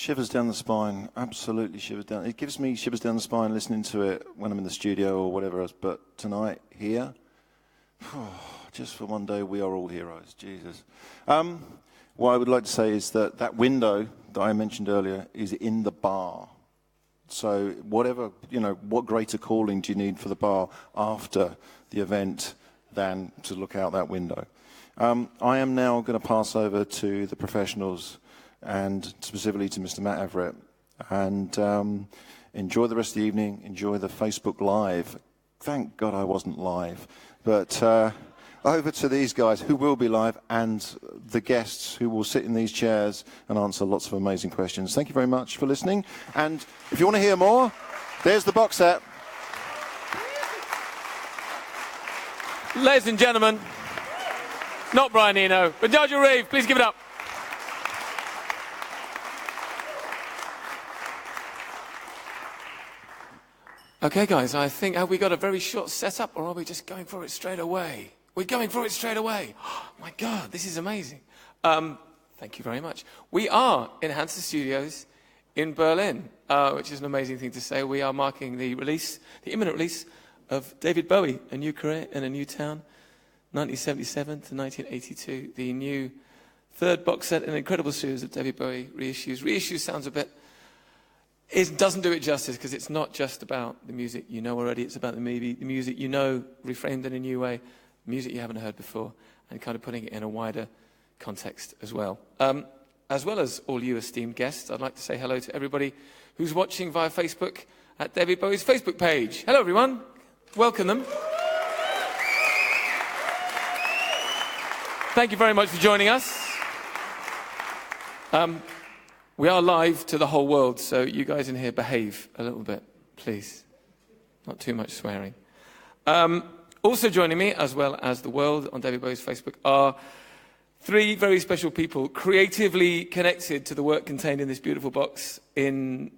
shivers down the spine, absolutely shivers down. It gives me shivers down the spine listening to it when I'm in the studio or whatever else. But tonight, here, just for one day, we are all heroes, Jesus. What I would like to say is that that window that I mentioned earlier is in the bar. So whatever, what greater calling do you need for the bar after the event than to look out that window? I am now going to pass over to the professionals and specifically to Mr. Matt Everett. And enjoy the rest of the evening. Enjoy the Facebook Live. Thank God I wasn't live. But over to these guys who will be live and the guests who will sit in these chairs and answer lots of amazing questions. Thank you very much for listening. And if you want to hear more, there's the box set. Ladies and gentlemen, not Brian Eno, but Nigel Reeve, please give it up. Okay, guys, I think, have we got a very short setup, or are we just going for it straight away? We're going for it straight away. Oh, my God, this is amazing. Thank you very much. We are in Hansa Studios in Berlin, which is an amazing thing to say. We are marking the imminent release of David Bowie, A New Career in a New Town, 1977 to 1982. The new third box set, an incredible series of David Bowie reissues. Reissues sounds a bit... It doesn't do it justice, because it's not just about the music you know already. It's about the music you know, reframed in a new way, music you haven't heard before, and kind of putting it in a wider context as well. As well as all you esteemed guests, I'd like to say hello to everybody who's watching via Facebook at David Bowie's Facebook page. Hello, everyone. Welcome them. Thank you very much for joining us. We are live to the whole world, so you guys in here behave a little bit, please. Not too much swearing. Also joining me, as well as the world on David Bowie's Facebook, are three very special people creatively connected to the work contained in this beautiful box in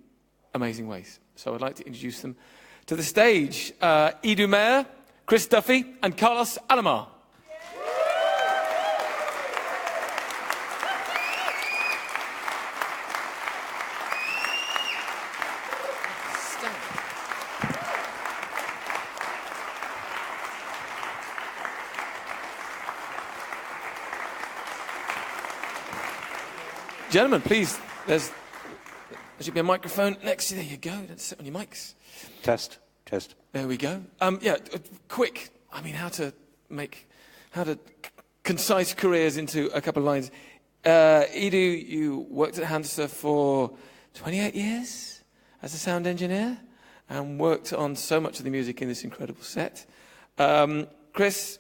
amazing ways. So I'd like to introduce them to the stage. Eduard Meyer, Chris Duffy, and Carlos Alomar. Gentlemen, please, there should be a microphone next to you. There you go. Don't sit on your mics. Test. There we go. Quick. I mean, how to concise careers into a couple of lines. Edu, you worked at Hansa for 28 years as a sound engineer and worked on so much of the music in this incredible set. Chris,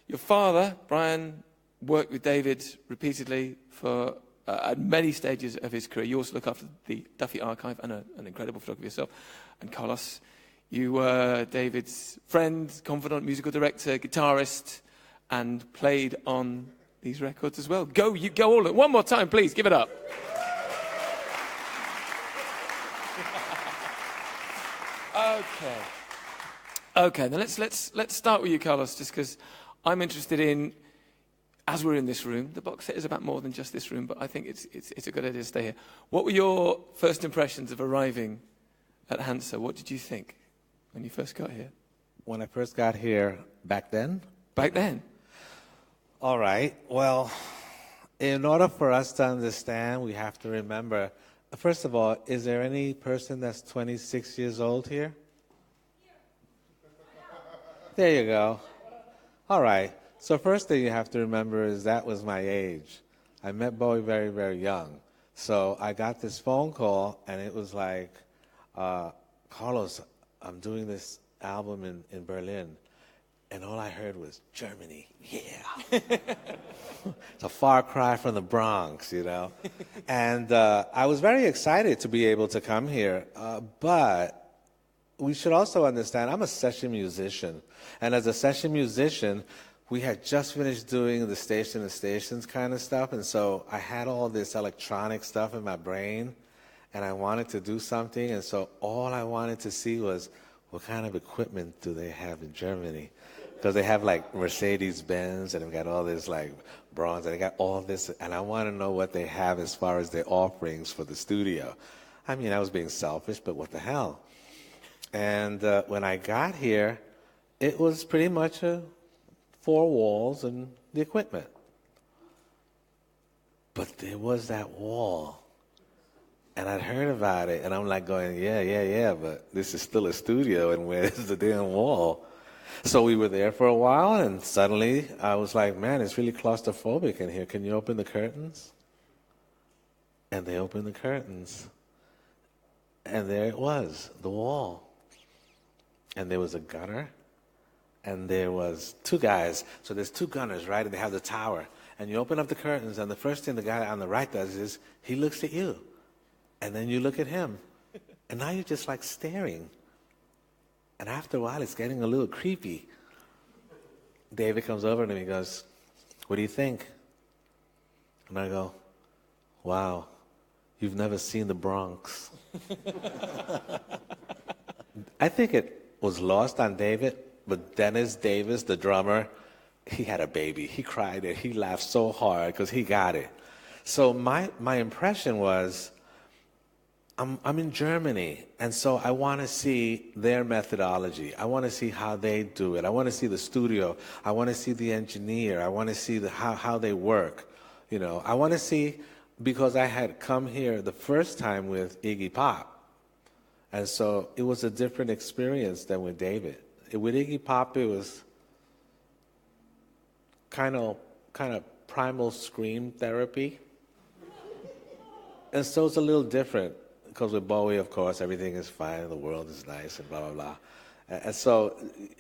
your father, Brian, worked with David repeatedly for at many stages of his career. You also look after the Duffy archive and an incredible photographer yourself. And Carlos, you were David's friend, confidant, musical director, guitarist, and played on these records as well. Go all one more time, please. Give it up. Okay. Then let's start with you, Carlos, just because I'm interested in. As we're in this room, the box set is about more than just this room, but I think it's a good idea to stay here. What were your first impressions of arriving at Hansa? What did you think when you first got here? When I first got here, back then? Back then. All right. Well, in order for us to understand, we have to remember, first of all, is there any person that's 26 years old here? There you go. All right. So first thing you have to remember is that was my age. I met Bowie very, very young. So I got this phone call, and it was like, Carlos, I'm doing this album in Berlin. And all I heard was, Germany, yeah. It's a far cry from the Bronx, And I was very excited to be able to come here. But we should also understand, I'm a session musician. And as a session musician, we had just finished doing the Station to Stations kind of stuff, and so I had all this electronic stuff in my brain, and I wanted to do something, and so all I wanted to see was, what kind of equipment do they have in Germany? because they have like Mercedes-Benz and they've got all this like bronze and they got all this, and I want to know what they have as far as their offerings for the studio. I mean, I was being selfish, but what the hell? And when I got here, it was pretty much 4 walls and the equipment. But there was that wall. And I'd heard about it, and I'm like going, yeah, but this is still a studio, and where's the damn wall? So we were there for a while, and suddenly I was like, man, it's really claustrophobic in here. Can you open the curtains? And they opened the curtains. And there it was, the wall. And there was a gunner, and there was 2 guys. So there's 2 gunners, right? And they have the tower. And you open up the curtains, and the first thing the guy on the right does is he looks at you. And then you look at him. And now you're just like staring. And after a while, it's getting a little creepy. David comes over to me and goes, what do you think? And I go, wow, you've never seen the Bronx. I think it was lost on David, but Dennis Davis, the drummer, he had a baby. He cried and he laughed so hard because he got it. So my impression was, I'm in Germany, and so I want to see their methodology. I want to see how they do it. I want to see the studio. I want to see the engineer. I want to see how they work. You know, I want to see, because I had come here the first time with Iggy Pop, and so it was a different experience than with David. With Iggy Pop, it was kind of primal scream therapy, and so it's a little different. Because with Bowie, of course, everything is fine, the world is nice, and blah, blah, blah. And so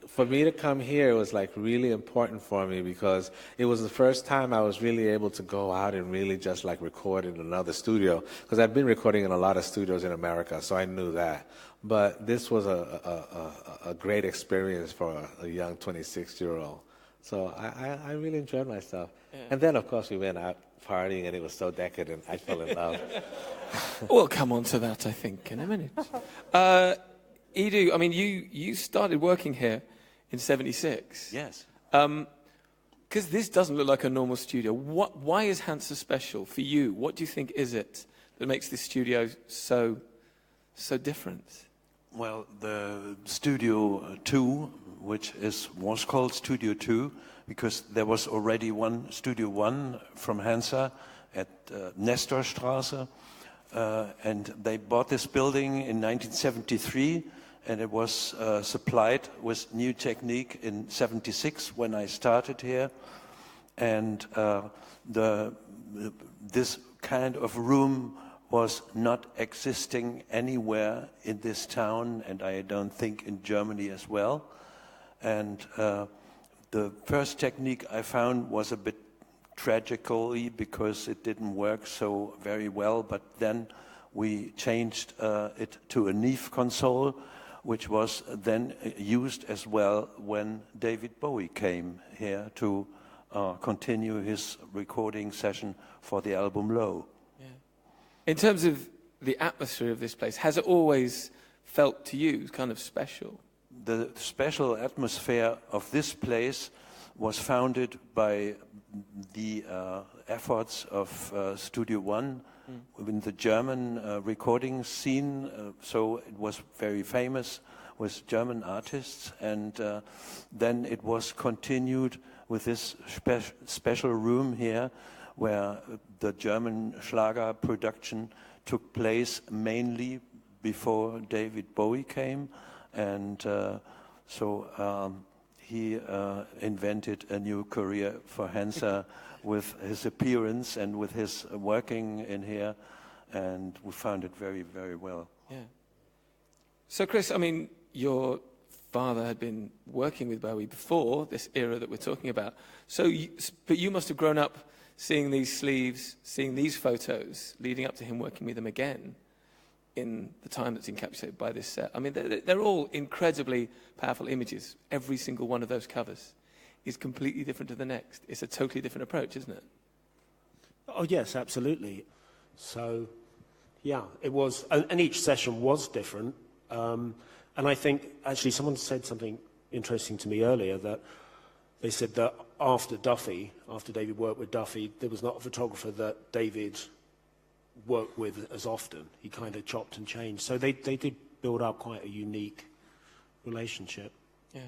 for me to come here, it was like really important for me because it was the first time I was really able to go out and really just like record in another studio. Because I'd been recording in a lot of studios in America, so I knew that. But this was a great experience for a young 26-year-old. So I really enjoyed myself. Yeah. And then, of course, we went out partying, and it was so decadent, I fell in love. We'll come on to that, I think, in a minute. Edu, I mean, you started working here in '76. Yes. Because this doesn't look like a normal studio. Why is Hansa special for you? What do you think is it that makes this studio so different? Well, the Studio 2, which was called Studio 2, because there was already one Studio 1 from Hansa at Nestorstraße, and they bought this building in 1973, and it was supplied with new technique in '76 when I started here, and this kind of room was not existing anywhere in this town, and I don't think in Germany as well. And the first technique I found was a bit tragically because it didn't work so very well, but then we changed it to a Neve console, which was then used as well when David Bowie came here to continue his recording session for the album Low. Yeah. In terms of the atmosphere of this place, has it always felt to you kind of special? The special atmosphere of this place was founded by the efforts of Studio One in the German recording scene. So it was very famous with German artists, and then it was continued with this special room here where the German Schlager production took place mainly before David Bowie came. And so he invented a new career for Hansa with his appearance and with his working in here, and we found it very, very well. Yeah. So, Chris, I mean, your father had been working with Bowie before this era that we're talking about. So, but you must have grown up seeing these sleeves, seeing these photos, leading up to him working with them again in the time that's encapsulated by this set. I mean, they're all incredibly powerful images. Every single one of those covers is completely different to the next. It's a totally different approach, isn't it? Oh, yes, absolutely. So, yeah, it was, and each session was different. And I think, actually, someone said something interesting to me earlier, that they said that after David worked with Duffy, there was not a photographer that David worked with as often. He kind of chopped and changed. So they did build up quite a unique relationship. Yeah.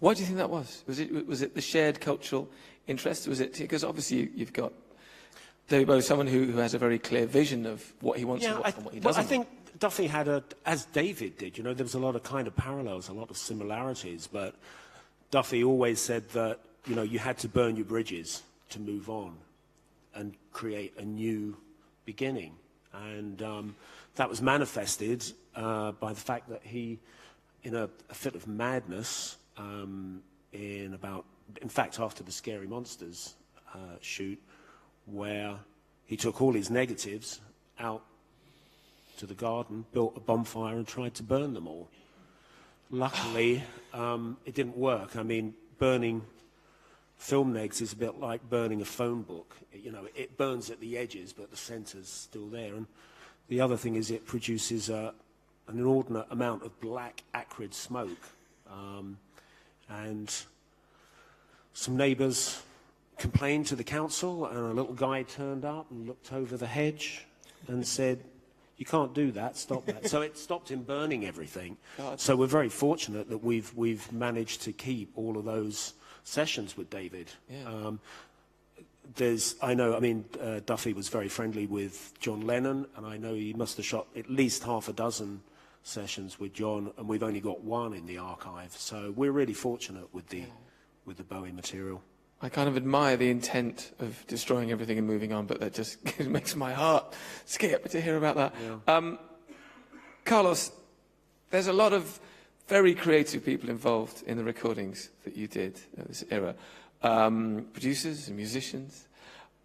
Why do you think that was? Was it the shared cultural interest? Was it because obviously you've got David Bowie, someone who has a very clear vision of what he wants to watch and what he doesn't. I think Duffy had as David did, there was a lot of kind of parallels, a lot of similarities, but Duffy always said that, you had to burn your bridges to move on and create a new beginning. And that was manifested by the fact that he, in a fit of madness, in fact, after the Scary Monsters shoot, where he took all his negatives out to the garden, built a bonfire and tried to burn them all. Luckily, it didn't work. I mean, burning film negs is a bit like burning a phone book. It burns at the edges, but the centre's still there. And the other thing is it produces an inordinate amount of black, acrid smoke. And some neighbours complained to the council, and a little guy turned up and looked over the hedge and said, "You can't do that, stop that." So it stopped him burning everything. God. So we're very fortunate that we've managed to keep all of those sessions with David. Yeah. Duffy was very friendly with John Lennon, and I know he must have shot at least half a dozen sessions with John, and we've only got one in the archive. So we're really fortunate with the Bowie material. I kind of admire the intent of destroying everything and moving on, but that just makes my heart skip to hear about that. Yeah. Carlos, there's a lot of very creative people involved in the recordings that you did at this era. Producers and musicians,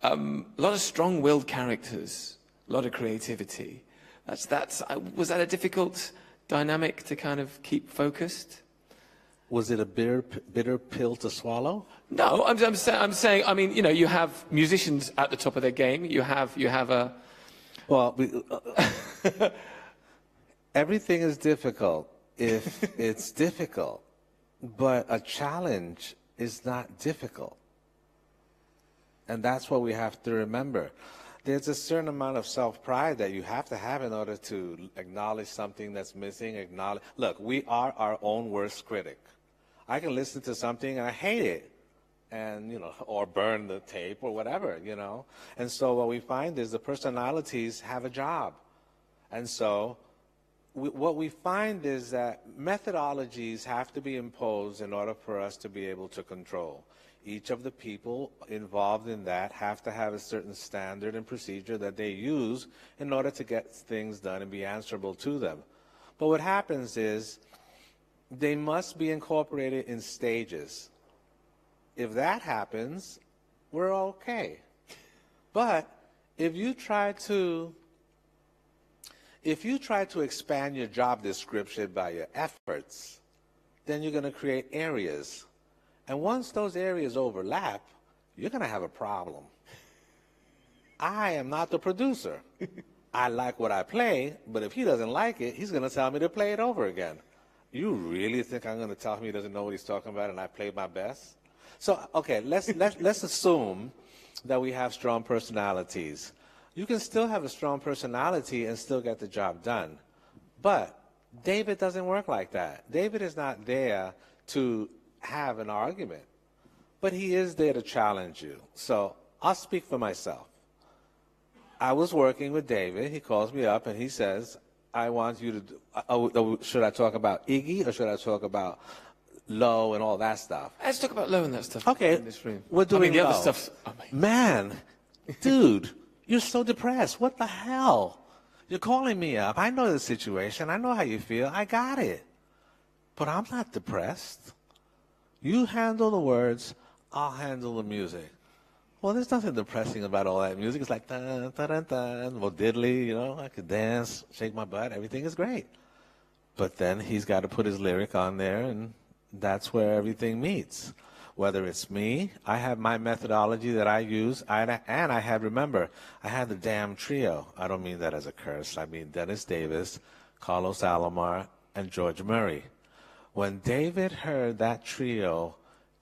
a lot of strong-willed characters, a lot of creativity. Was that a difficult dynamic to kind of keep focused? Was it a bitter pill to swallow? No, I'm saying. I mean, you have musicians at the top of their game. You have a. Well, everything is difficult if it's difficult, but a challenge is not difficult, and that's what we have to remember. There's a certain amount of self-pride that you have to have in order to acknowledge something that's missing. Look, we are our own worst critic. I can listen to something and I hate it, and or burn the tape or whatever, And so what we find is the personalities have a job, and so what we find is that methodologies have to be imposed in order for us to be able to control. Each of the people involved in that have to have a certain standard and procedure that they use in order to get things done and be answerable to them. But what happens is they must be incorporated in stages. If that happens, we're okay. But if you try to expand your job description by your efforts, then you're going to create areas. And once those areas overlap, you're going to have a problem. I am not the producer. I like what I play, but if he doesn't like it, he's going to tell me to play it over again. You really think I'm going to tell him he doesn't know what he's talking about and I played my best? So, okay, let's assume that we have strong personalities. You can still have a strong personality and still get the job done. But David doesn't work like that. David is not there to have an argument, but he is there to challenge you. So I'll speak for myself. I was working with David. He calls me up and he says, I want you to should I talk about Iggy or should I talk about Low and all that stuff? Let's talk about Low and that stuff. Okay, in this room. We're doing the Low. other stuff's Man, dude, you're so depressed. What the hell? You're calling me up. I know the situation. I know how you feel. I got it. But I'm not depressed. You handle the words, I'll handle the music. Well, there's nothing depressing about all that music. It's like, dun, dun, dun, dun, well, diddly, I could dance, shake my butt, everything is great. But then he's got to put his lyric on there, and that's where everything meets. Whether it's me, I have my methodology that I use, remember, I had the damn trio. I don't mean that as a curse. I mean Dennis Davis, Carlos Alomar, and George Murray. When David heard that trio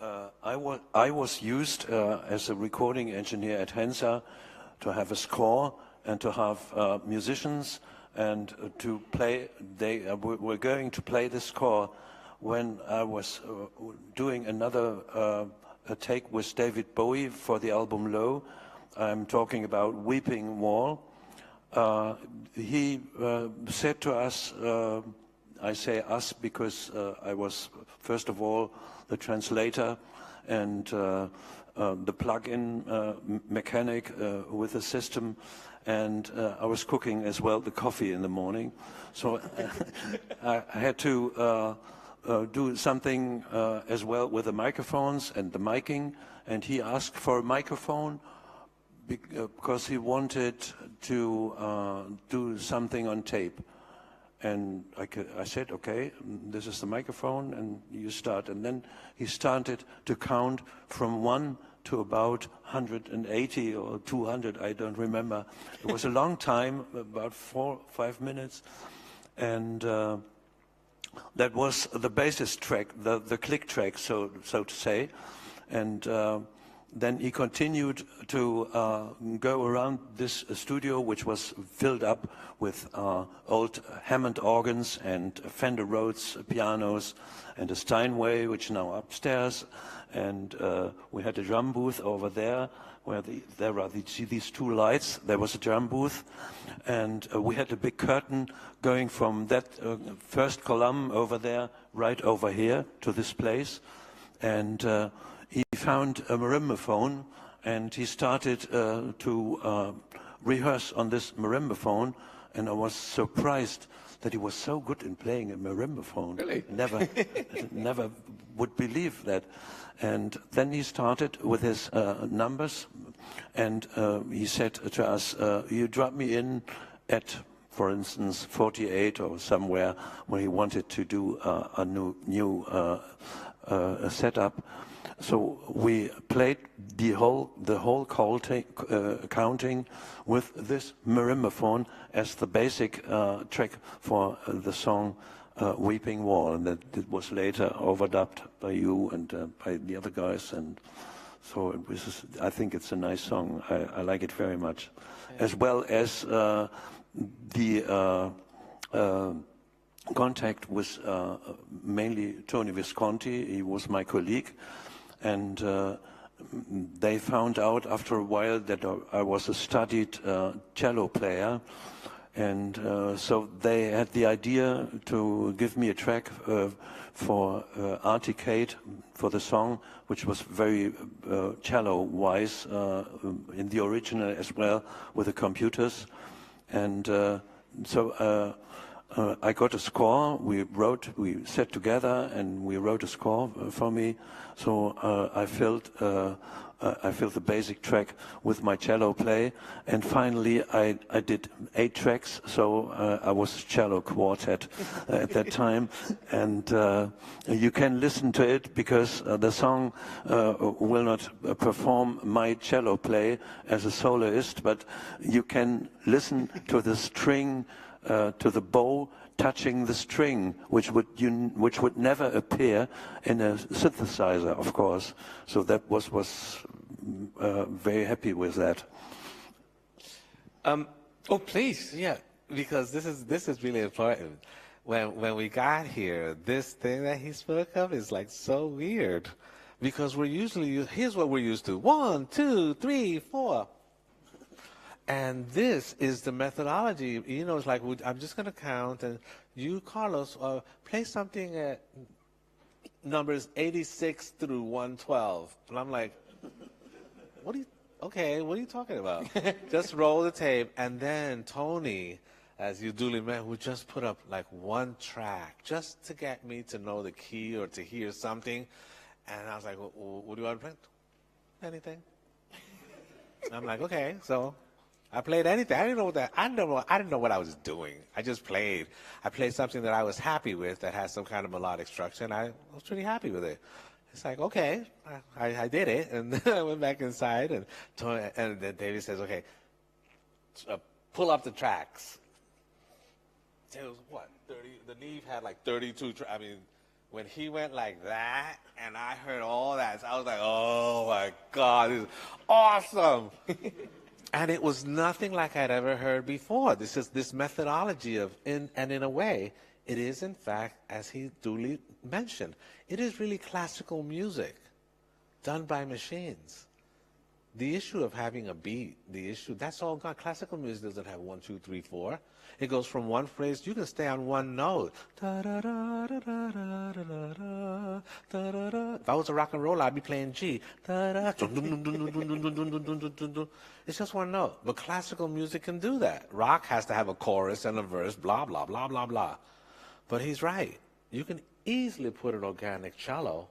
I was used as a recording engineer at Hansa to have a score and to have musicians and to play. They were going to play the score when I was doing another take with David Bowie for the album Low. I'm talking about Weeping Wall. He said to us, I say us because I was first of all the translator and the plug-in mechanic with the system, and I was cooking as well the coffee in the morning. So I had to do something as well with the microphones and the miking, and he asked for a microphone because he wanted to do something on tape. And I said, okay, this is the microphone, and you start. And then he started to count from 1 to about 180 or 200, I don't remember. It was a long time, about 4-5 minutes. And that was the basis track, the click track, so to say. And then he continued to go around this studio, which was filled up with old Hammond organs and Fender Rhodes pianos and a Steinway, which is now upstairs. And we had a drum booth over there where there are these two lights. There was a drum booth. And we had a big curtain going from that first column over there right over here to this place. And he found a marimbaphone, and he started to rehearse on this marimbaphone, and I was surprised that he was so good in playing a marimbaphone. Really? Never would believe that. And then he started with his numbers, and he said to us, you drop me in at, for instance, 48 or somewhere, when he wanted to do a new setup. So we played the whole counting with this marimbaphone as the basic track for the song Weeping Wall, and that it was later overdubbed by you and by the other guys, and so it was. I think it's a nice song. I like it very much, as well as the contact with mainly Tony Visconti. He was my colleague. And they found out after a while that I was a studied cello player. And so they had the idea to give me a track for Articade, for the song, which was very cello-wise in the original as well, with the computers. And so I got a score. We sat together and we wrote a score for me. So I filled the basic track with my cello play, and finally I did 8 tracks. So I was a cello quartet at that time, and you can listen to it because the song will not perform my cello play as a soloist, but you can listen to the string. To the bow touching the string, which would never appear in a synthesizer, of course. So that was very happy with that. Oh, please. Yeah, because this is really important. When we got here, this thing that he spoke of is like so weird, because we're usually, here's what we're used to: 1, 2, 3, 4. And this is the methodology. You know, it's like, I'm just going to count, and you, Carlos, play something at numbers 86 through 112. And I'm like, what are you talking about? Just roll the tape. And then Tony, as you duly met, would just put up like one track just to get me to know the key or to hear something. And I was like, what do you want to play? Anything. And I'm like, okay, so I played anything. I didn't know what I was doing. I just played. I played something that I was happy with that had some kind of melodic structure, and I was pretty happy with it. It's like, okay, I did it, and then I went back inside, and then David says, okay, pull up the tracks. It was what, 30? The Neve had like 32. when he went like that, and I heard all that, I was like, oh my God, this is awesome. And it was nothing like I'd ever heard before. This is this methodology of, and in a way, it is in fact, as he duly mentioned, it is really classical music done by machines. The issue of having a beat, that's all gone. Classical music doesn't have 1, 2, 3, 4. It goes from one phrase, you can stay on one note. If I was a rock and roller, I'd be playing G. It's just one note. But classical music can do that. Rock has to have a chorus and a verse, blah, blah, blah, blah, blah. But he's right. You can easily put an organic cello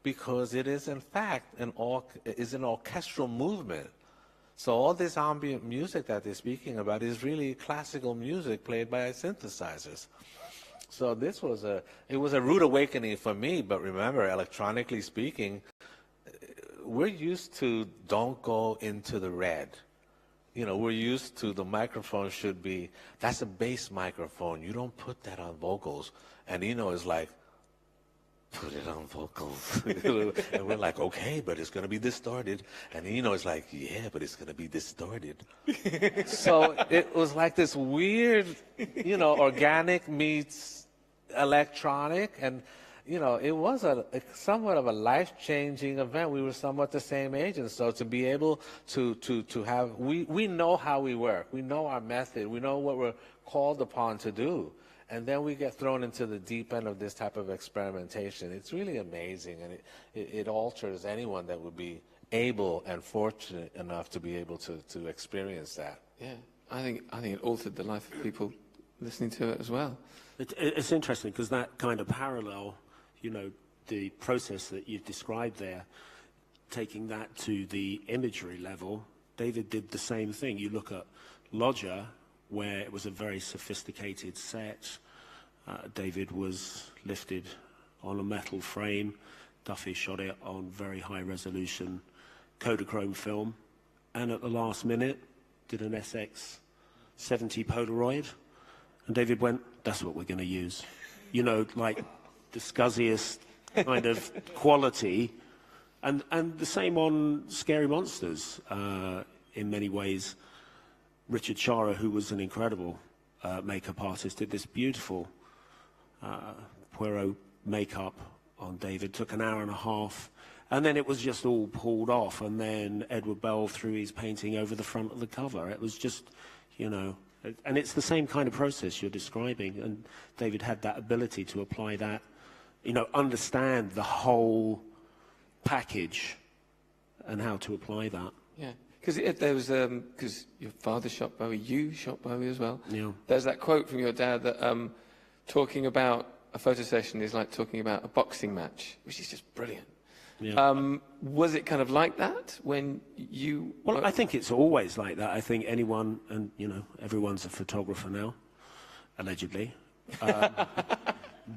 because it is, in fact, an orchestral movement. So all this ambient music that they're speaking about is really classical music played by synthesizers. So this was a rude awakening for me, but remember, electronically speaking, we're used to don't go into the red. You know, we're used to the microphone should be, that's a bass microphone. You don't put that on vocals. And Eno is like, put it on vocals. And we're like, okay, but it's going to be distorted. And Eno is like, yeah, but it's going to be distorted. So it was like this weird, organic meets electronic. And, it was a somewhat of a life-changing event. We were somewhat the same age. And so to be able to have, we know how we work. We know our method. We know what we're called upon to do. And then we get thrown into the deep end of this type of experimentation. It's really amazing, and it alters anyone that would be able and fortunate enough to be able to experience that. Yeah, I think it altered the life of people listening to it as well. It's interesting because that kind of parallel, the process that you've described there, taking that to the imagery level, David did the same thing. You look at Lodger, where it was a very sophisticated set. David was lifted on a metal frame. Duffy shot it on very high-resolution Kodachrome film. And at the last minute, did an SX-70 Polaroid. And David went, that's what we're going to use. Like the scuzziest kind of quality. And the same on Scary Monsters, in many ways. Richard Chara, who was an incredible makeup artist, did this beautiful Poirot makeup on David. Took an hour and a half, and then it was just all pulled off. And then Edward Bell threw his painting over the front of the cover. It was just, and it's the same kind of process you're describing. And David had that ability to apply that, understand the whole package and how to apply that. Yeah. Because there was, because your father shot Bowie, you shot Bowie as well. Yeah. There's that quote from your dad that talking about a photo session is like talking about a boxing match, which is just brilliant. Yeah. Was it kind of like that when you... Well, I think it's always like that. I think anyone, and everyone's a photographer now, allegedly.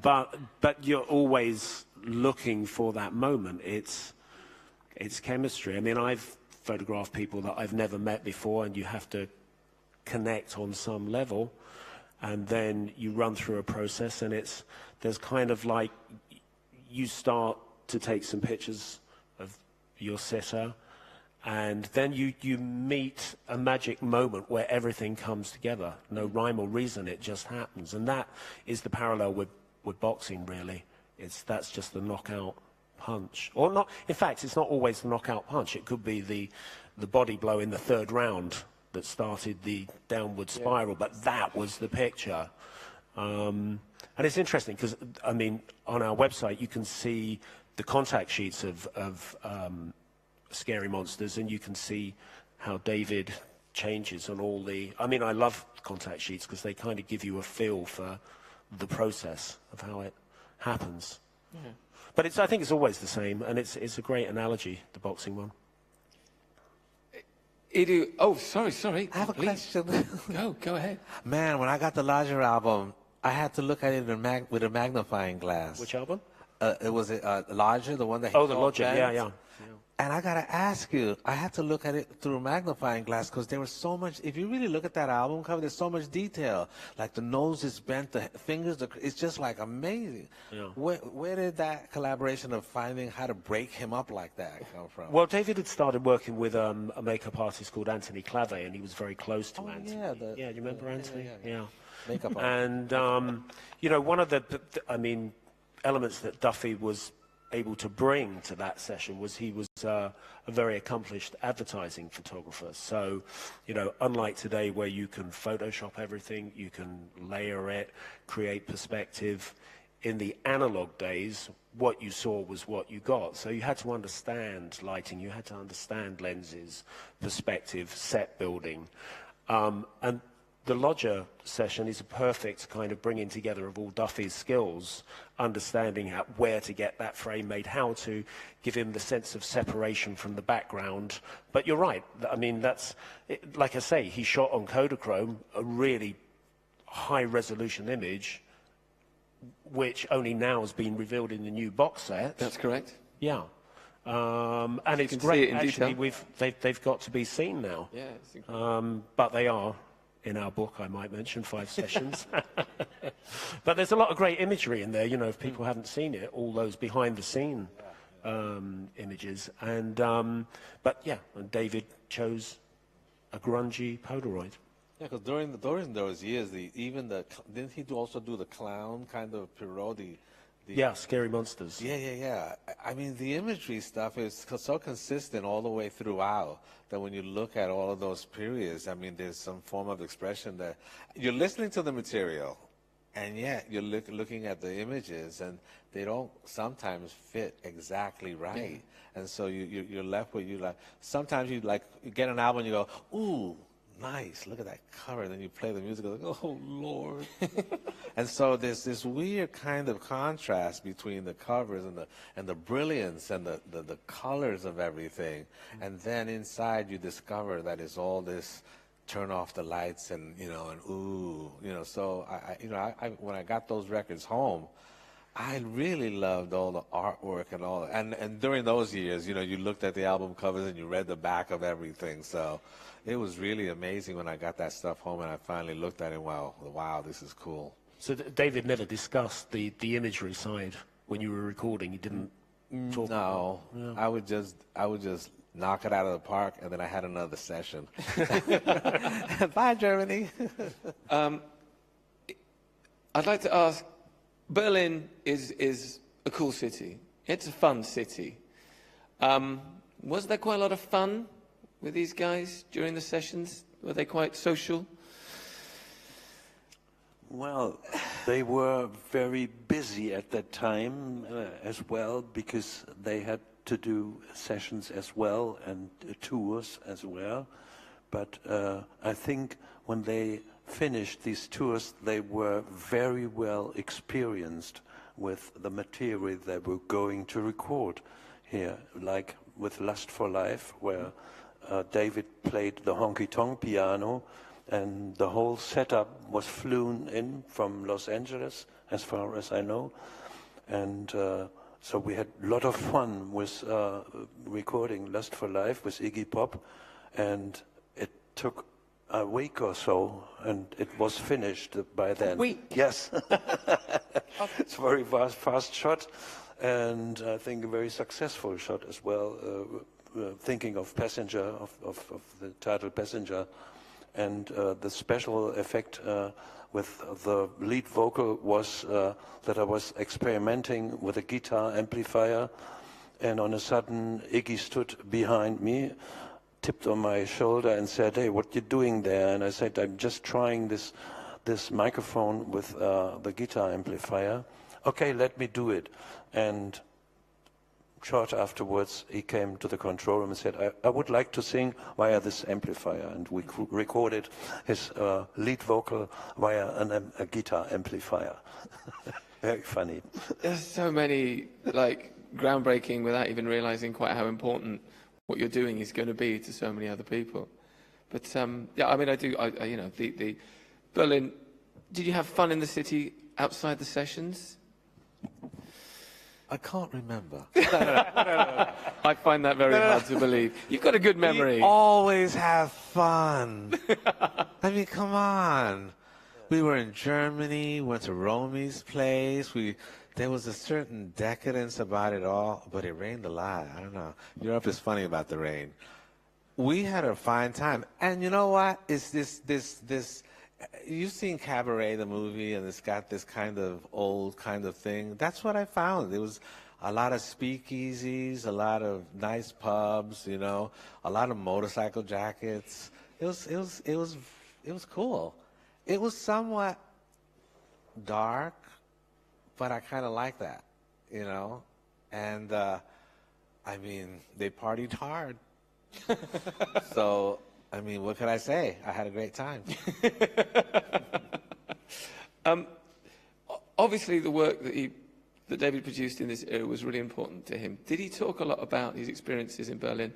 But you're always looking for that moment. It's chemistry. I mean, I've photograph people that I've never met before, and you have to connect on some level, and then you run through a process, and there's kind of like you start to take some pictures of your sitter, and then you meet a magic moment where everything comes together. No rhyme or reason, it just happens. And that is the parallel with boxing, really. That's just the knockout punch, or not. In fact, it's not always the knockout punch. It could be the body blow in the third round that started the downward spiral. Yeah. But that was the picture, and it's interesting because on our website you can see the contact sheets of Scary Monsters, and you can see how David changes on all the. I love contact sheets because they kind of give you a feel for the process of how it happens. Yeah. But I think it's always the same, and it's a great analogy, the boxing one. Oh, sorry. I have a question. Go ahead. Man, when I got the Lodger album, I had to look at it with a magnifying glass. Which album? Was it Lodger, the one that he Oh, the called Lodger, Bent? yeah. And I gotta ask you, I had to look at it through a magnifying glass because there was so much. If you really look at that album cover, there's so much detail. Like the nose is bent, the fingers, it's just like amazing. Yeah. Where did that collaboration of finding how to break him up like that come from? Well, David had started working with a makeup artist called Anthony Clave, and he was very close to Oh, Anthony. yeah, Do you remember Anthony? yeah. Makeup And, you know, one of the elements that Duffy was able to bring to that session was he was a very accomplished advertising photographer. So, you know, unlike today where you can Photoshop everything, you can layer it, create perspective, in the analog days, what you saw was what you got. So you had to understand lighting, you had to understand lenses, perspective, set building. And the Lodger session is a perfect kind of bringing together of all Duffy's skills, understanding where to get that frame made, how to give him the sense of separation from the background. But you're right. I mean, like I say, he shot on Kodachrome, a really high-resolution image, which only now has been revealed in the new box set. That's correct. Yeah. And it's can see great. it in Actually, detail. they've got to be seen now. Yeah, it's incredible. But they are, in our book, I might mention, 5 sessions. But there's a lot of great imagery in there, you know, if people haven't seen it, all those behind-the-scene images. And, but yeah, and David chose a grungy Polaroid. Yeah, because during those years, didn't he also do the clown kind of Pierrot? Yeah, Scary Monsters. Yeah. I mean, the imagery stuff is so consistent all the way throughout that when you look at all of those periods, I mean, there's some form of expression that you're listening to the material, and yet you're looking at the images, and they don't sometimes fit exactly right. And so you're left with sometimes you get an album and you go, ooh, nice, look at that cover. And then you play the music, like, oh, Lord. And so there's this weird kind of contrast between the covers and the brilliance and the colors of everything. And then inside you discover that it's all this turn off the lights and, and ooh, So I when I got those records home, I really loved all the artwork and all. And during those years, you looked at the album covers and you read the back of everything. So it was really amazing when I got that stuff home and I finally looked at it. Wow, this is cool. So David never discussed the imagery side when you were recording. He didn't talk. No, yeah. I would just knock it out of the park, and then I had another session. Bye, Germany. I'd like to ask. Berlin is a cool city. It's a fun city. Was there quite a lot of fun with these guys during the sessions? Were they quite social? Well, they were very busy at that time as well, because they had to do sessions as well and tours as well. But I think when they finished these tours, they were very well experienced with the material they were going to record here, like with Lust for Life, where David played the honky-tonk piano, and the whole setup was flown in from Los Angeles, as far as I know. And so we had a lot of fun with recording Lust for Life with Iggy Pop, and it took a week or so, and it was finished by then. A week? Yes. It's a very fast shot, and I think a very successful shot as well, thinking of Passenger, of the title Passenger, and the special effect with the lead vocal was that I was experimenting with a guitar amplifier, and on a sudden Iggy stood behind me, tipped on my shoulder and said, "Hey, what you doing there?" And I said, "I'm just trying this microphone with the guitar amplifier." "Okay, let me do it." And short afterwards, he came to the control room and said, I would like to sing via this amplifier. And we recorded his lead vocal via a guitar amplifier. Very funny. There's so many, groundbreaking without even realizing quite how important what you're doing is going to be to so many other people. But, the Berlin, did you have fun in the city outside the sessions? I can't remember. I find that very hard to believe. You've got a good memory. We always have fun. I mean, come on. We were in Germany, went to Romy's place. There was a certain decadence about it all, but it rained a lot. I don't know. Europe is funny about the rain. We had a fine time. And you know what? It's this. You've seen Cabaret, the movie, and it's got this kind of old kind of thing. That's what I found. It was a lot of speakeasies, a lot of nice pubs, you know, a lot of motorcycle jackets. It was cool. It was somewhat dark, but I kind of like that, you know. And I mean, they partied hard. So, I mean, what could I say? I had a great time. Obviously, the work that David produced in this era was really important to him. Did he talk a lot about his experiences in Berlin,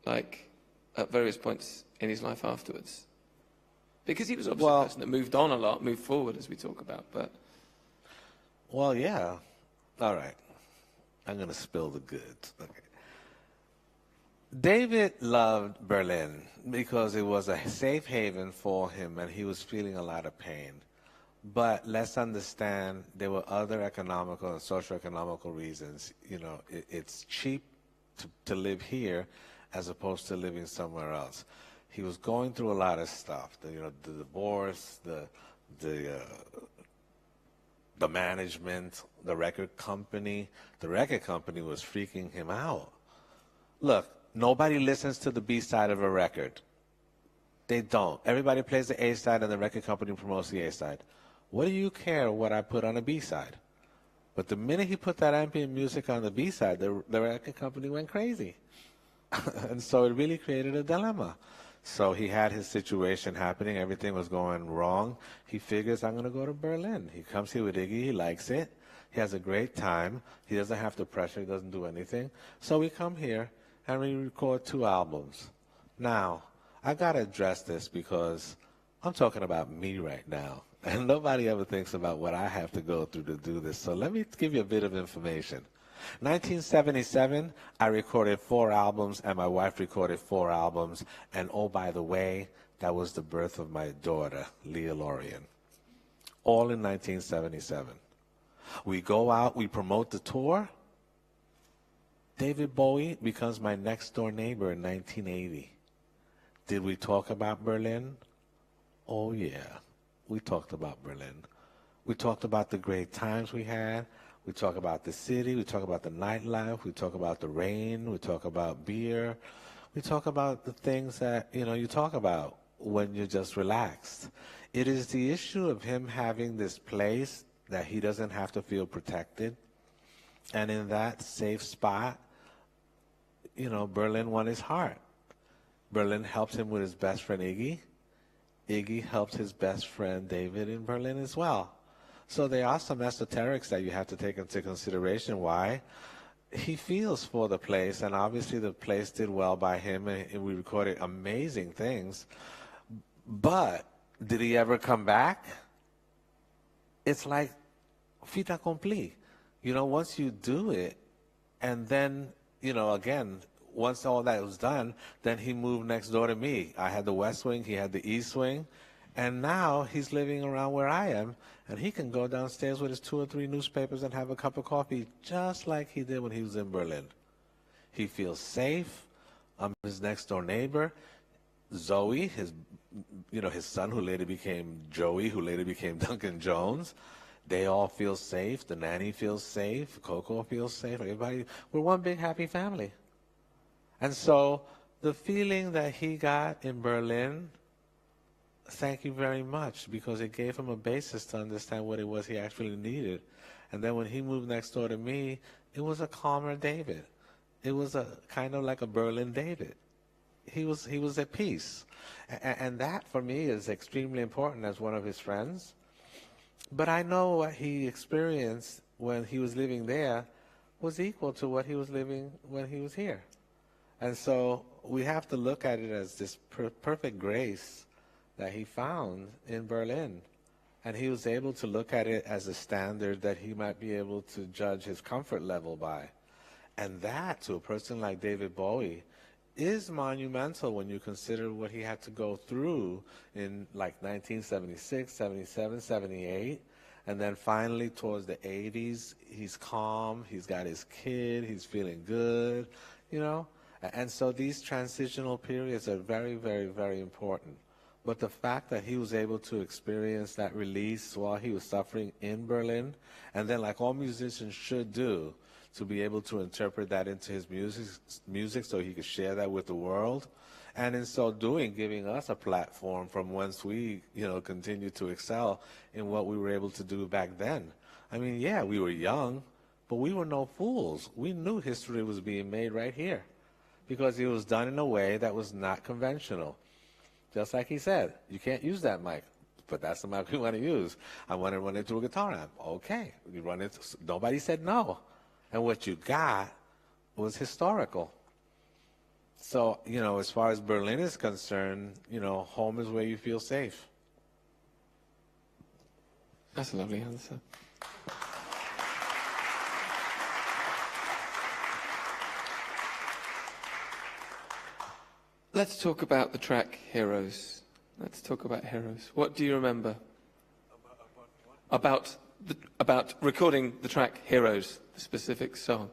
like at various points in his life afterwards? Because he was obviously a person that moved on a lot, moved forward, as we talk about. But well, yeah. All right. I'm going to spill the goods. Okay. David loved Berlin because it was a safe haven for him, and he was feeling a lot of pain. But let's understand there were other economical and socioeconomical reasons. You know, it's cheap to live here as opposed to living somewhere else. He was going through a lot of stuff. The divorce, the management, the record company. The record company was freaking him out. Look, nobody listens to the B side of a record. They don't. Everybody plays the A side, and the record company promotes the A side. What do you care what I put on the B side? But the minute he put that ambient music on the B side, the record company went crazy. And so it really created a dilemma. So he had his situation happening. Everything was going wrong. He figures, I'm going to go to Berlin. He comes here with Iggy. He likes it. He has a great time. He doesn't have the pressure. He doesn't do anything. So we come here, and we record 2 albums. Now, I got to address this because I'm talking about me right now. And nobody ever thinks about what I have to go through to do this. So let me give you a bit of information. 1977, I recorded 4 albums, and my wife recorded 4 albums. And oh, by the way, that was the birth of my daughter, Leah Lorien. All in 1977. We go out, we promote the tour. David Bowie becomes my next door neighbor in 1980. Did we talk about Berlin? Oh, yeah. We talked about Berlin. We talked about the great times we had. We talk about the city. We talk about the nightlife. We talk about the rain. We talk about beer. We talk about the things that, you know, you talk about when you're just relaxed. It is the issue of him having this place that he doesn't have to feel protected. And in that safe spot, you know, Berlin won his heart. Berlin helped him with his best friend, Iggy. Iggy helped his best friend, David, in Berlin as well. So there are some esoterics that you have to take into consideration why he feels for the place, and obviously the place did well by him, and we recorded amazing things. But did he ever come back? It's like fait accompli. You know, once you do it, and then, you know, again, once all that was done, then he moved next door to me. I had the West Wing, he had the East Wing, and now he's living around where I am, and he can go downstairs with his 2 or 3 newspapers and have a cup of coffee just like he did when he was in Berlin. He feels safe. I'm his next door neighbor. Zoe, his son who later became Joey, who later became Duncan Jones. They all feel safe. The nanny feels safe. Coco feels safe. Everybody, we're one big happy family. And so the feeling that he got in Berlin, thank you very much, because it gave him a basis to understand what it was he actually needed. And then when he moved next door to me, it was a calmer David. It was a kind of like a Berlin David. He was at peace. And that, for me, is extremely important as one of his friends. But I know what he experienced when he was living there was equal to what he was living when he was here. And so we have to look at it as this perfect grace that he found in Berlin. And he was able to look at it as a standard that he might be able to judge his comfort level by. And that, to a person like David Bowie, is monumental when you consider what he had to go through in like 1976, 77, 78. And then finally towards the 80s, he's calm, he's got his kid, he's feeling good, you know. And so these transitional periods are very, very, very important. But the fact that he was able to experience that release while he was suffering in Berlin, and then like all musicians should do, to be able to interpret that into his music so he could share that with the world, and in so doing, giving us a platform from whence we, you know, continue to excel in what we were able to do back then. I mean, yeah, we were young, but we were no fools. We knew history was being made right here because it was done in a way that was not conventional. Just like he said, you can't use that mic, but that's the mic we want to use. I want to run it through a guitar amp. Okay, you run it. Nobody said no. And what you got was historical. So, you know, as far as Berlin is concerned, you know, home is where you feel safe. That's a lovely answer. Let's talk about the track Heroes. Let's talk about Heroes. What do you remember about recording the track Heroes, the specific song?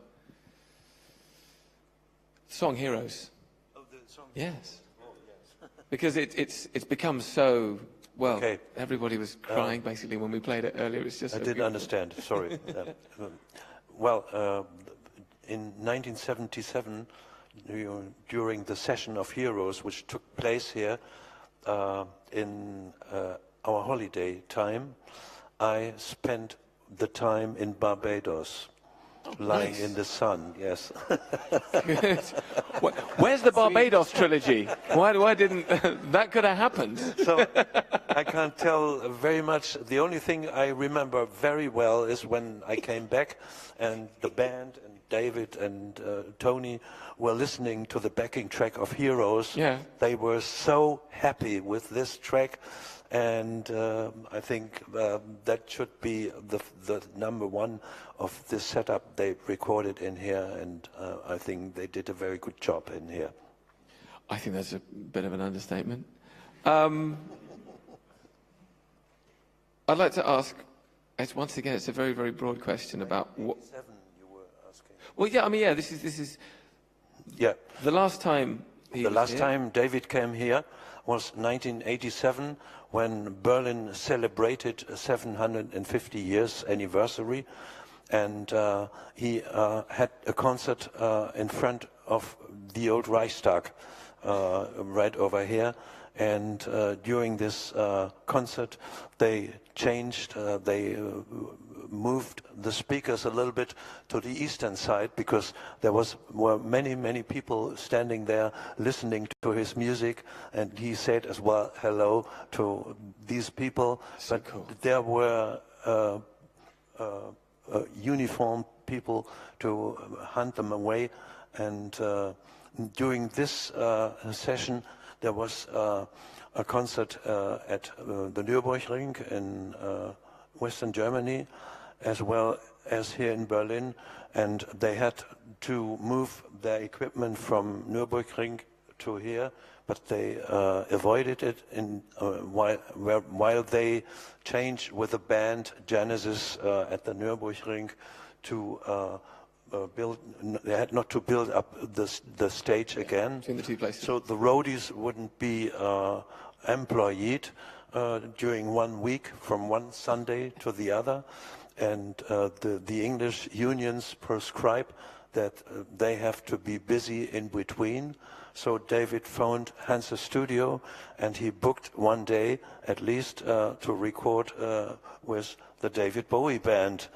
Song Heroes. Oh, the song? Yes. Oh, yes. Because it's become so, well, okay. Everybody was crying basically when we played it earlier. It's just I so didn't beautiful. understand, sorry. Well, in 1977, during the session of Heroes, which took place here in our holiday time, I spent the time in Barbados, lying nice. in the sun, yes. Good. Where's the Barbados trilogy? Why didn't that could have happened? So I can't tell very much. The only thing I remember very well is when I came back and the band and David and Tony were listening to the backing track of Heroes. Yeah. They were so happy with this track. And I think that should be the number one of this setup they recorded in here, and I think they did a very good job in here. I think that's a bit of an understatement. I'd like to ask, once again, it's a very, very broad question about what... You were asking. Well, yeah, I mean, yeah, this is Yeah. the last time he The was last here. time David came here was 1987, when Berlin celebrated 750 years anniversary, and he had a concert in front of the old Reichstag right over here. And during this concert, they changed, they moved the speakers a little bit to the eastern side, because there were many people standing there listening to his music, and he said as well hello to these people. So but cool. there were uniformed people to hunt them away, and during this session there was a concert at the Nürburgring in Western Germany, as well as here in Berlin, and they had to move their equipment from Nürburgring to here, but they avoided it while they changed with the band Genesis at the Nürburgring to they had not to build up the stage again. Between the two places. So the roadies wouldn't be employed during 1 week from one Sunday to the other, and the English unions prescribe that they have to be busy in between. So David phoned Hansa studio, and he booked one day at least to record with the David Bowie band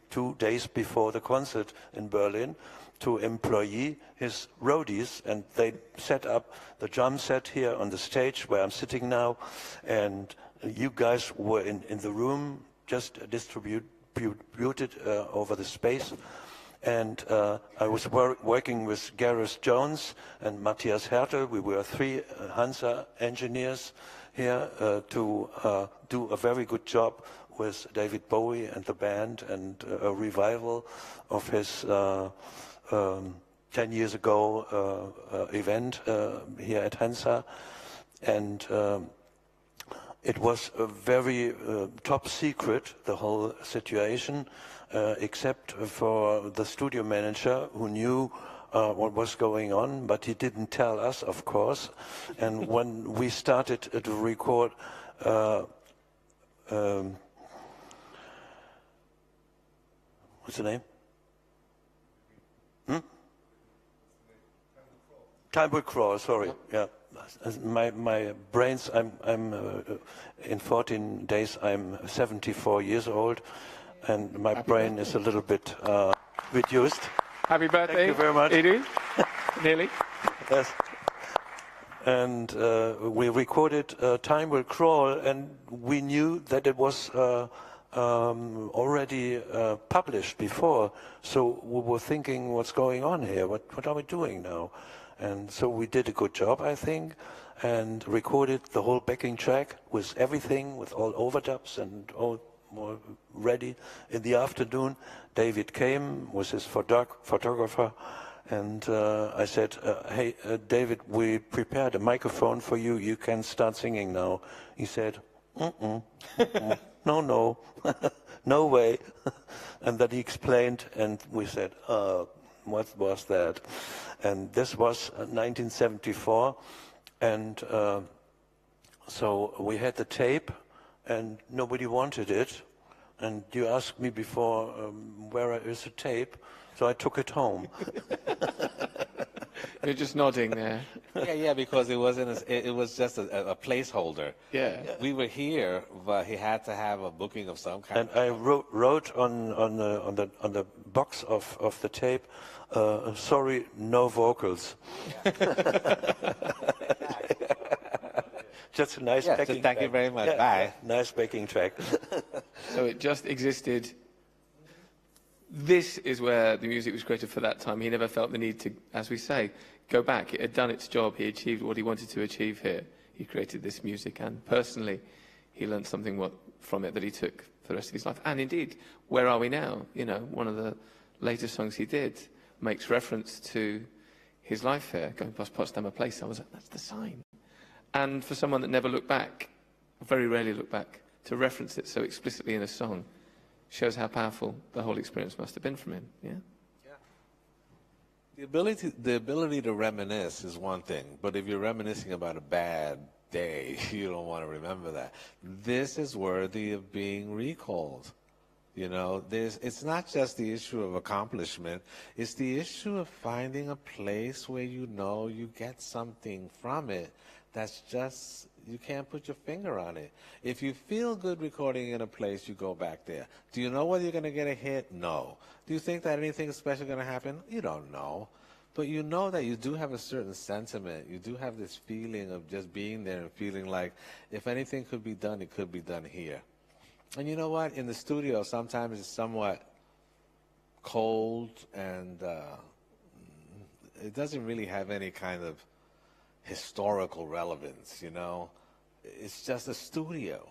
2 days before the concert in Berlin, to employ his roadies, and they set up the drum set here on the stage where I'm sitting now, and you guys were in the room, just distributed over the space. And I was working with Gareth Jones and Matthias Hertel. We were 3 Hansa engineers here to do a very good job with David Bowie and the band, and a revival of his 10 years ago event here at Hansa. And it was a very top secret, the whole situation, except for the studio manager, who knew what was going on, but he didn't tell us, of course. And when we started to record what's the name? Time Will Crawl, sorry. Yeah. My brains, I'm in 14 days, I'm 74 years old, and my brain is a little bit reduced. Happy birthday. Thank you very much. Edu. Nearly. Yes. And we recorded Time Will Crawl, and we knew that it was already published before. So we were thinking, what's going on here? What are we doing now? And so we did a good job, I think, and recorded the whole backing track with everything, with all overdubs and all more ready. In the afternoon, David came with his photographer, and I said, hey, David, we prepared a microphone for you. You can start singing now. He said, no, no way. And then he explained, and we said, what was that? And this was 1974, and so we had the tape, and nobody wanted it. And you asked me before, where is the tape? So I took it home. You're just nodding there. Yeah, because it wasn't. It was just a placeholder. Yeah. We were here, but he had to have a booking of some kind. And I wrote on the box of the tape, sorry, no vocals. Just a nice backing Thank track. you very much. Yeah, Bye. nice backing track. So it just existed. This is where the music was created for that time. He never felt the need to, as we say, go back. It had done its job. He achieved what he wanted to achieve here. He created this music, and personally, he learned something from it that he took for the rest of his life. And indeed, where are we now? You know, one of the later songs he did makes reference to his life here, going past Potsdamer Place. I was like, that's the sign. And for someone that never looked back, very rarely looked back, to reference it so explicitly in a song, shows how powerful the whole experience must have been from him. Yeah. The ability to reminisce is one thing, but if you're reminiscing about a bad day, you don't want to remember that. This is worthy of being recalled. You know, it's not just the issue of accomplishment, it's the issue of finding a place where you know you get something from it that's just, you can't put your finger on it. If you feel good recording in a place, you go back there. Do you know whether you're going to get a hit? No. Do you think that anything special is going to happen? You don't know. But you know that you do have a certain sentiment. You do have this feeling of just being there and feeling like if anything could be done, it could be done here. And you know what? In the studio, sometimes it's somewhat cold and it doesn't really have any kind of historical relevance, you know. It's just a studio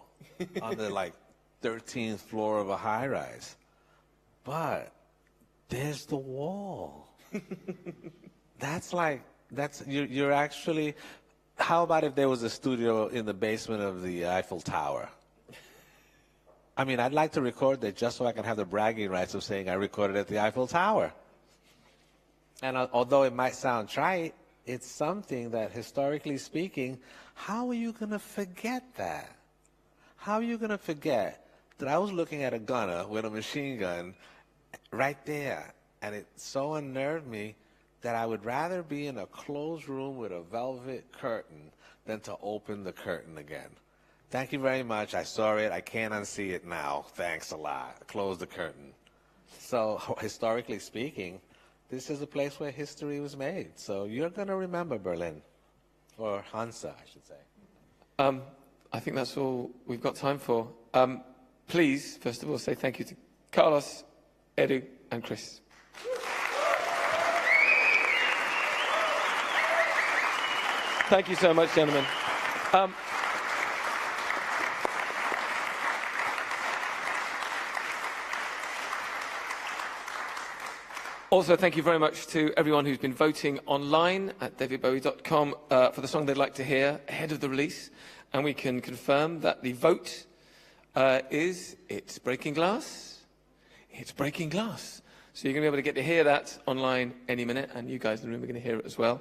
on the like 13th floor of a high-rise. But there's the wall. You're actually, how about if there was a studio in the basement of the Eiffel Tower? I mean, I'd like to record there just so I can have the bragging rights of saying I recorded at the Eiffel Tower. And although it might sound trite, it's something that, historically speaking, how are you going to forget that? How are you going to forget that I was looking at a gunner with a machine gun right there, and it so unnerved me that I would rather be in a closed room with a velvet curtain than to open the curtain again. Thank you very much. I saw it. I can't unsee it now. Thanks a lot. Close the curtain. So, historically speaking, this is a place where history was made. So you're going to remember Berlin, or Hansa, I should say. I think that's all we've got time for. Please, first of all, say thank you to Carlos, Edu, and Chris. Thank you so much, gentlemen. Also, thank you very much to everyone who's been voting online at davidbowie.com for the song they'd like to hear ahead of the release. And we can confirm that the vote is It's Breaking Glass. It's Breaking Glass. So you're going to be able to get to hear that online any minute, and you guys in the room are going to hear it as well.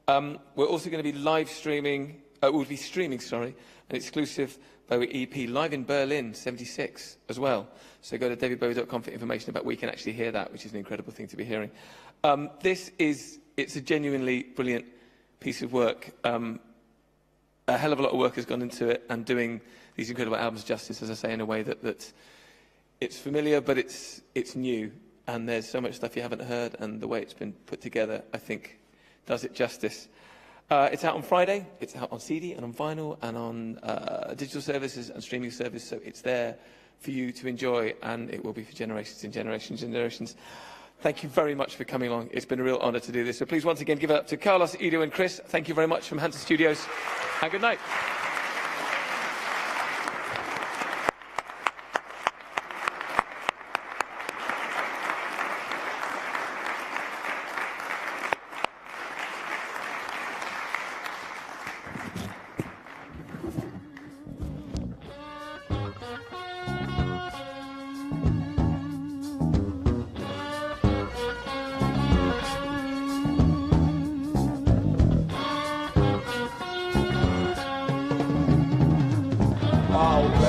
We're also going to be streaming, an exclusive Bowie EP live in Berlin, 76 as well. So go to davidbowie.com for information about where you can actually hear that, which is an incredible thing to be hearing. It's a genuinely brilliant piece of work. A hell of a lot of work has gone into it, and doing these incredible albums justice, as I say, in a way that it's familiar, but it's new. And there's so much stuff you haven't heard, and the way it's been put together, I think, does it justice. It's out on Friday. It's out on CD and on vinyl and on digital services and streaming services. So it's there for you to enjoy, and it will be for generations and generations and generations. Thank you very much for coming along. It's been a real honour to do this. So please once again give it up to Carlos, Edu and Chris. Thank you very much from Hansa Studios, and good night. Wow.